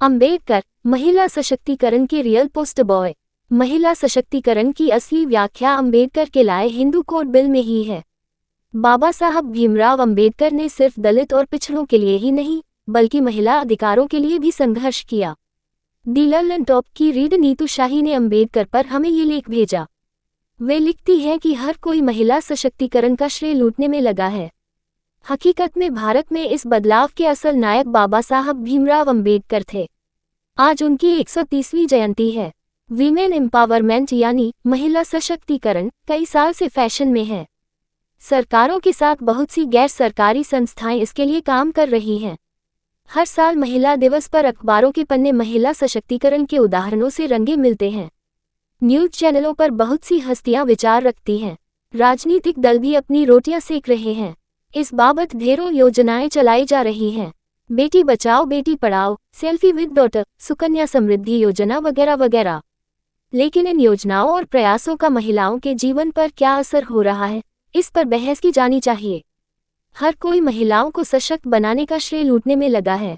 अंबेडकर, महिला सशक्तिकरण के रियल पोस्टर बॉय। महिला सशक्तिकरण की असली व्याख्या अंबेडकर के लाए हिंदू कोड बिल में ही है। बाबा साहब भीमराव अंबेडकर ने सिर्फ दलित और पिछड़ों के लिए ही नहीं, बल्कि महिला अधिकारों के लिए भी संघर्ष किया। दी लंदन टॉप की रीड नीतू शाही ने अंबेडकर पर हमें ये लेख भेजा। वे लिखती हैं कि हर कोई महिला सशक्तिकरण का श्रेय लूटने में लगा है। हकीकत में भारत में इस बदलाव के असल नायक बाबा साहब भीमराव अंबेडकर थे। आज उनकी 130वीं जयंती है। वीमेन एम्पावरमेंट यानी महिला सशक्तिकरण कई साल से फैशन में है। सरकारों के साथ बहुत सी गैर सरकारी संस्थाएं इसके लिए काम कर रही हैं। हर साल महिला दिवस पर अखबारों के पन्ने महिला सशक्तिकरण के उदाहरणों से रंगे मिलते हैं। न्यूज चैनलों पर बहुत सी हस्तियां विचार रखती हैं। राजनीतिक दल भी अपनी रोटियां सेक रहे हैं। इस बाबत ढेरों योजनाएं चलाई जा रही हैं। Beti Bachao Beti Padhao, selfie with daughter, Sukanya Samriddhi योजना वगैरह वगैरह। लेकिन इन योजनाओं और प्रयासों का महिलाओं के जीवन पर क्या असर हो रहा है, इस पर बहस की जानी चाहिए। हर कोई महिलाओं को सशक्त बनाने का श्रेय लूटने में लगा है।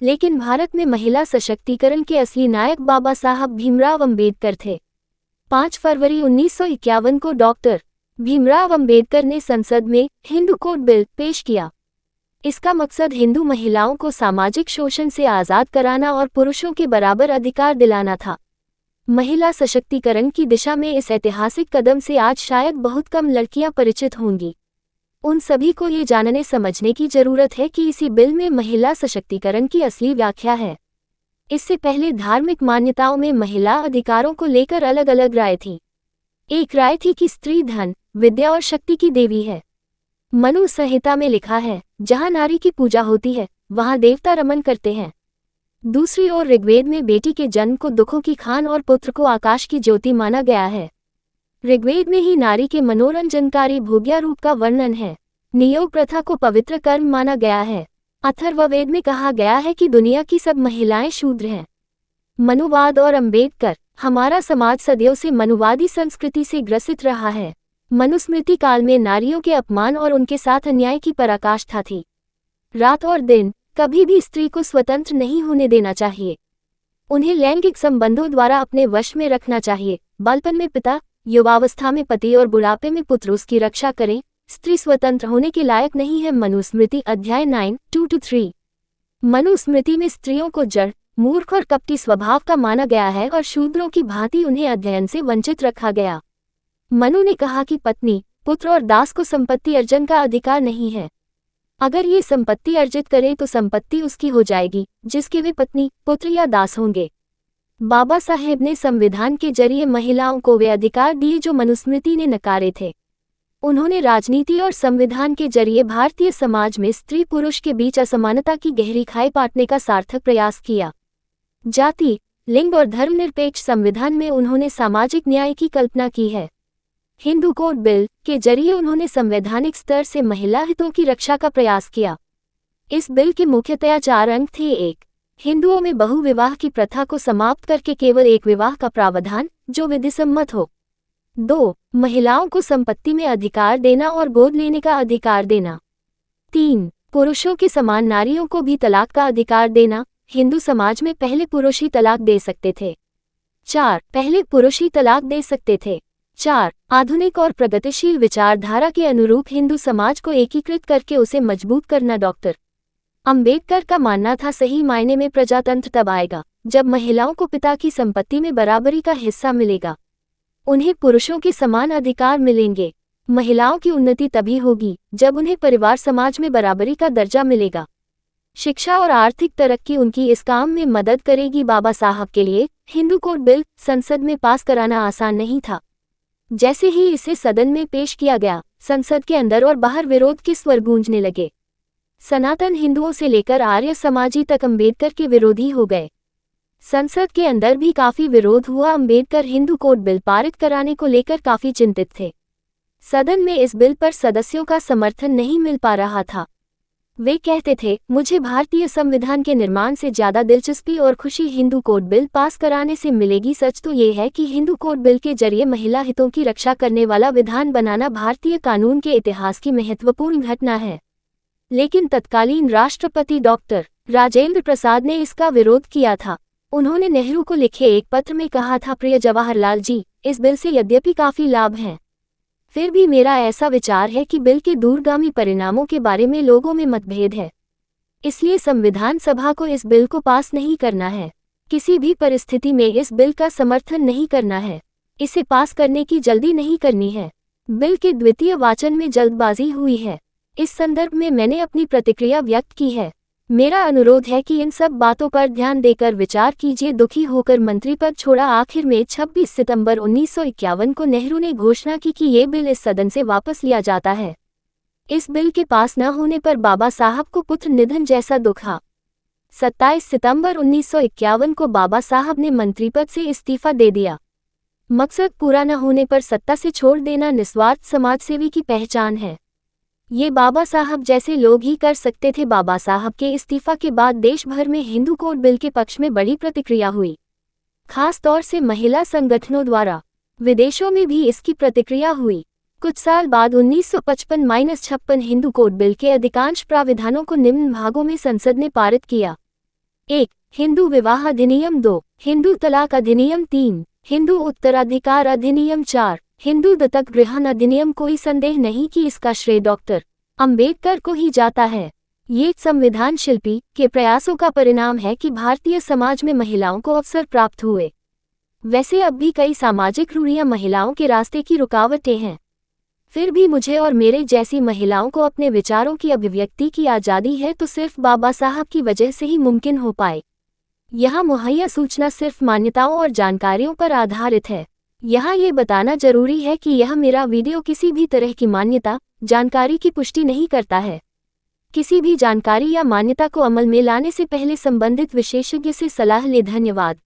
लेकिन भारत में महिला सशक्तिकरण के असली नायक बाबा साहब भीमराव अंबेडकर थे। 5 फरवरी 1951 को डॉक्टर भीमराव अंबेडकर ने संसद में हिंदू कोड बिल पेश किया। इसका मकसद हिंदू महिलाओं को सामाजिक शोषण से आज़ाद कराना और पुरुषों के बराबर अधिकार दिलाना था। महिला सशक्तिकरण की दिशा में इस ऐतिहासिक कदम से आज शायद बहुत कम लड़कियां परिचित होंगी। उन सभी को ये जानने समझने की जरूरत है कि इसी बिल में महिला सशक्तिकरण की असली व्याख्या है। इससे पहले धार्मिक मान्यताओं में महिला अधिकारों को लेकर अलग अलग राय थी। एक राय थी कि स्त्री धन, विद्या और शक्ति की देवी है। मनु संहिता में लिखा है, जहां नारी की पूजा होती है वहां देवता रमन करते हैं। दूसरी ओर ऋग्वेद में बेटी के जन्म को दुखों की खान और पुत्र को आकाश की ज्योति माना गया है। ऋग्वेद में ही नारी के मनोरंजनकारी भोग्या रूप का वर्णन है। नियोग प्रथा को पवित्र कर्म माना गया है। अथर्ववेद में कहा गया है कि दुनिया की सब महिलाएं शूद्र हैं। मनुवाद और अंबेडकर। हमारा समाज सदियों से मनुवादी संस्कृति से ग्रसित रहा है। मनुस्मृति काल में नारियों के अपमान और उनके साथ अन्याय की पराकाष्ठा थी। रात और दिन कभी भी स्त्री को स्वतंत्र नहीं होने देना चाहिए। उन्हें लैंगिक संबंधों द्वारा अपने वश में रखना चाहिए। बालपन में पिता, युवावस्था में पति और बुढ़ापे में पुत्र उसकी रक्षा करें। स्त्री स्वतंत्र होने के लायक नहीं है। मनुस्मृति अध्याय 9:2-3। मनुस्मृति में स्त्रियों को जड़, मूर्ख और कपटी स्वभाव का माना गया है और शूद्रों की भांति उन्हें अध्ययन से वंचित रखा गया। मनु ने कहा कि पत्नी, पुत्र और दास को संपत्ति अर्जन का अधिकार नहीं है। अगर ये संपत्ति अर्जित करे तो संपत्ति उसकी हो जाएगी, जिसके वे पत्नी, पुत्र या दास होंगे। बाबा साहेब ने संविधान के जरिए महिलाओं को वे अधिकार दिए जो मनुस्मृति ने नकारे थे। उन्होंने राजनीति और संविधान के जरिए भारतीय समाज में स्त्री पुरुष के बीच असमानता की गहरी खाई पाटने का सार्थक प्रयास किया। जाति, लिंग और धर्मनिरपेक्ष संविधान में उन्होंने सामाजिक न्याय की कल्पना की है। हिंदू कोड बिल के जरिए उन्होंने संवैधानिक स्तर से महिला हितों की रक्षा का प्रयास किया। इस बिल के मुख्यतया 4 अंग थे। 1. हिंदुओं में बहुविवाह की प्रथा को समाप्त करके केवल एक विवाह का प्रावधान जो विधिसम्मत हो। 2. महिलाओं को संपत्ति में अधिकार देना और गोद लेने का अधिकार देना। 3. पुरुषों के समान नारियों को भी तलाक का अधिकार देना। हिंदू समाज में पहले पुरुष ही तलाक दे सकते थे। 4. पहले पुरुष ही तलाक दे सकते थे। 4. आधुनिक और प्रगतिशील विचारधारा के अनुरूप हिंदू समाज को एकीकृत करके उसे मजबूत करना। डॉक्टर अंबेडकर का मानना था सही मायने में प्रजातंत्र तब आएगा जब महिलाओं को पिता की संपत्ति में बराबरी का हिस्सा मिलेगा। उन्हें पुरुषों के समान अधिकार मिलेंगे। महिलाओं की उन्नति तभी होगी जब उन्हें परिवार समाज में बराबरी का दर्जा मिलेगा। शिक्षा और आर्थिक तरक्की उनकी इस काम में मदद करेगी। बाबा साहब के लिए हिंदू कोड बिल संसद में पास कराना आसान नहीं था। जैसे ही इसे सदन में पेश किया गया, संसद के अंदर और बाहर विरोध के स्वर गूंजने लगे। सनातन हिंदुओं से लेकर आर्य समाजी तक अंबेडकर के विरोधी हो गए। संसद के अंदर भी काफी विरोध हुआ। अंबेडकर हिंदू कोड बिल पारित कराने को लेकर काफी चिंतित थे। सदन में इस बिल पर सदस्यों का समर्थन नहीं मिल पा रहा था। वे कहते थे, मुझे भारतीय संविधान के निर्माण से ज्यादा दिलचस्पी और खुशी हिंदू कोड बिल पास कराने से मिलेगी। सच तो ये है कि हिंदू कोड बिल के जरिए महिला हितों की रक्षा करने वाला विधान बनाना भारतीय कानून के इतिहास की महत्वपूर्ण घटना है। लेकिन तत्कालीन राष्ट्रपति डॉक्टर राजेंद्र प्रसाद ने इसका विरोध किया था। उन्होंने नेहरू को लिखे एक पत्र में कहा था, प्रिय जवाहरलाल जी, इस बिल से यद्यपि काफ़ी लाभ हैं, फिर भी मेरा ऐसा विचार है कि बिल के दूरगामी परिणामों के बारे में लोगों में मतभेद है। इसलिए संविधान सभा को इस बिल को पास नहीं करना है। किसी भी परिस्थिति में इस बिल का समर्थन नहीं करना है। इसे पास करने की जल्दी नहीं करनी है। बिल के द्वितीय वाचन में जल्दबाजी हुई है। इस संदर्भ में मैंने अपनी प्रतिक्रिया व्यक्त की है। मेरा अनुरोध है कि इन सब बातों पर ध्यान देकर विचार कीजिए। दुखी होकर मंत्री पद छोड़ा। आखिर में 26 सितंबर 1951 को नेहरू ने घोषणा की कि ये बिल इस सदन से वापस लिया जाता है। इस बिल के पास न होने पर बाबा साहब को पुत्र निधन जैसा दुखा। 27 सितंबर 1951 को बाबा साहब ने मंत्री पद से इस्तीफा दे दिया। मकसद पूरा न होने पर सत्ता से छोड़ देना निस्वार्थ समाजसेवी की पहचान है। ये बाबा साहब जैसे लोग ही कर सकते थे। बाबा साहब के इस्तीफा के बाद देश भर में हिंदू कोड बिल के पक्ष में बड़ी प्रतिक्रिया हुई, खास तौर से महिला संगठनों द्वारा। विदेशों में भी इसकी प्रतिक्रिया हुई। कुछ साल बाद 1955-56 हिंदू कोड बिल के अधिकांश प्राविधानों को निम्न भागों में संसद ने पारित किया। 1. हिंदू विवाह अधिनियम 2. हिंदू तलाक अधिनियम 3. हिंदू उत्तराधिकार अधिनियम 4. हिंदू दत्तक ग्रहण अधिनियम। कोई संदेह नहीं कि इसका श्रेय डॉक्टर अंबेडकर को ही जाता है। ये संविधान शिल्पी के प्रयासों का परिणाम है कि भारतीय समाज में महिलाओं को अवसर प्राप्त हुए। वैसे अब भी कई सामाजिक रूढ़ियां महिलाओं के रास्ते की रुकावटें हैं, फिर भी मुझे और मेरे जैसी महिलाओं को अपने विचारों की अभिव्यक्ति की आज़ादी है तो सिर्फ बाबा साहब की वजह से ही मुमकिन हो पाए। यहाँ मुहैया सूचना सिर्फ मान्यताओं और जानकारियों पर आधारित है। यहाँ ये बताना जरूरी है कि यह मेरा वीडियो किसी भी तरह की मान्यता, जानकारी की पुष्टि नहीं करता है। किसी भी जानकारी या मान्यता को अमल में लाने से पहले संबंधित विशेषज्ञ से सलाह लें। धन्यवाद।